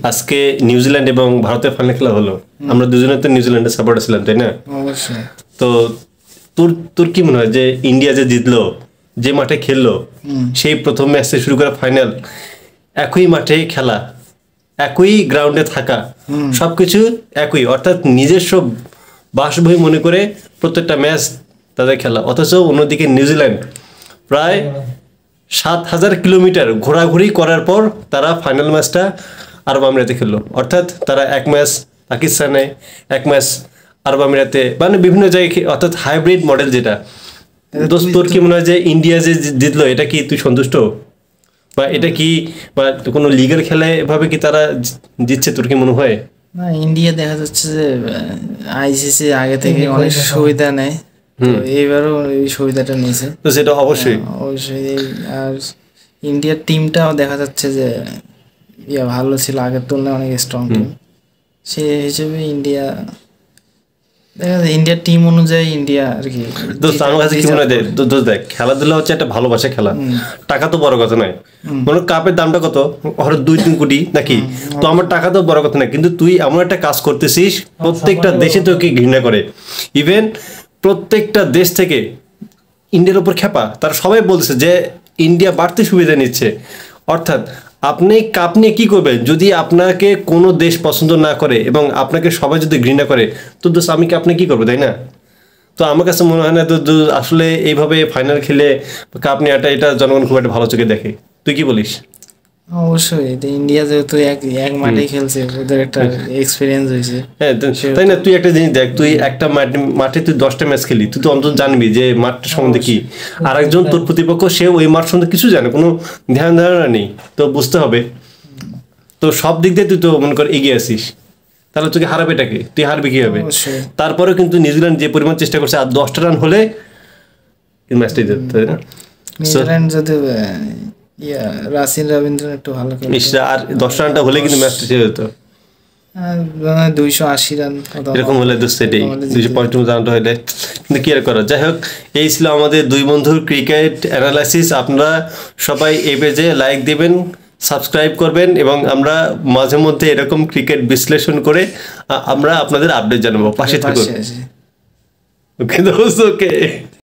আজকে নিউজিল্যান্ড এবং ভারতের ফাইনাল খেলা হলো, আমরা দুজনে তো নিউজিল্যান্ডের সাপোর্টার ছিলাম, তাই না? অবশ্যই। তো তোর তোর কি মনে হয় যে ইন্ডিয়া যে জিতলো, যে মাঠে খেললো, সেই প্রথম ম্যাচ থেকে শুরু করে ফাইনাল, একই মাঠে খেলা, একই গ্রাউন্ডে থাকা, সবকিছু একই, অর্থাৎ নিজস্ব বাসভূমি মনে করে প্রত্যেকটা ম্যাচ তাদের খেলা, অথচ অন্যদিকে নিউজিল্যান্ড প্রায় 7,000 কিলোমিটার ঘোরাঘুরি করার পর তারা ফাইনাল ম্যাচটা আরব আমিরাতে খেললো। অর্থাৎ তারা এক ম্যাচ পাকিস্তানে, এক ম্যাচ আরব আমিরাতে, মানে বিভিন্ন জায়গায়, অর্থাৎ হাইব্রিড মডেল যেটা। দোস্ত, তোর কি মনে হয় যে ইন্ডিয়া যে জিতলো, এটা কি তুই সন্তুষ্ট, বা এটা কি বা কোনো লিগের খেলায় এভাবে কি তারা জিতছে, তোর কি মনে হয়? না, ইন্ডিয়া দেখা যাচ্ছে যে আইসিসি আগে থেকে অনেক সুবিধা নেয়, তো এইবারও এই সুবিধাটা নিয়েছে, তো সেটা অবশ্যই অবশ্যই। আর ইন্ডিয়ার টিমটাও দেখা যাচ্ছে যে ভালো ছিল, আগের তুলনায় অনেক স্ট্রং টিম। সেই হিসেবে ইন্ডিয়া দেখা যায় ইন্ডিয়ার টিম অনুযায়ী ইন্ডিয়া আর কি। দোস্ত, আমার কাছে কি মনে হয়, দোস্ত দেখ, খেলাধুলা হচ্ছে একটা ভালোবাসা খেলা, টাকা তো বড় কথা নয়। মনে কাপের দামটা কত, হয়তো 2-3 কোটি নাকি, তো আমার টাকা তো বড় কথা নয়, কিন্তু তুই এমন একটা কাজ করতেছিস, প্রত্যেকটা দেশে তোকে ঘৃণা করে, ইভেন প্রত্যেকটা দেশ থেকে ইন্ডিয়ার উপর খেপা, তারা সবাই বলছে যে ইন্ডিয়া বাড়তি সুবিধা নিচ্ছে। অর্থাৎ আপনি কাপ নিয়ে কি করবেন যদি আপনাকে কোনো দেশ পছন্দ না করে এবং আপনাকে সবাই যদি ঘৃণা করে, তো দোস্ত আমি কি আপনি কি করবো, তাই না? তো আমার কাছে মনে হয় না তো আসলে এইভাবে ফাইনাল খেলে কাপ নেওয়াটা, এটা জনগণ খুব একটা ভালো চোখে দেখে। তুই কি বলিস? অবশ্যই, ইন্ডিয়া যেহেতু এক মাঠে খেলছে, ওদের একটা এক্সপিরিয়েন্স হয়েছে। হ্যাঁ, তাই না? তুই একটা জিনিস দেখ, তুই একটা মাঠে তুই 10টা ম্যাচ খেলি, তুই তো অন্তত জানবি যে মাঠটা সম্বন্ধে কি। আর একজন তোর প্রতিপক্ষ, সে ওই মাঠ সম্বন্ধে কিছু জানে, কোনো ধ্যান ধারণা নেই, তো বুঝতে হবে। তো সব দিক দিয়ে তুই তো মনে কর এগিয়ে আসিস, তাহলে তোকে হারাবে এটাকে, তুই হারবি কি হবে? তারপরেও কিন্তু নিউজিল্যান্ড যে পরিমাণ চেষ্টা করছে, আর 10টা রান হলে ম্যাচটাই যেত, তাই না? নিউজিল্যান্ড যদি রাসিন রবীন্দ্রন একটু ভালো খেলে, আর 10 রানটা হলে কিন্তু ম্যাচটা শেষ হতো। 280 রান এরকম হলে তো সেটাই, 255 রানটা হলে, কিন্তু কি আর করা। যাই হোক, এই ছিল আমাদের দুই বন্ধুর ক্রিকেট অ্যানালাইসিস। আপনারা সবাই এই পেজে লাইক দিবেন, সাবস্ক্রাইব করবেন, এবং আমরা মাঝে মধ্যে এরকম ক্রিকেট বিশ্লেষণ করে আমরা আপনাদের আপডেট জানাবো, পাশে থাকুন। ওকে দোস্ত, ওকে।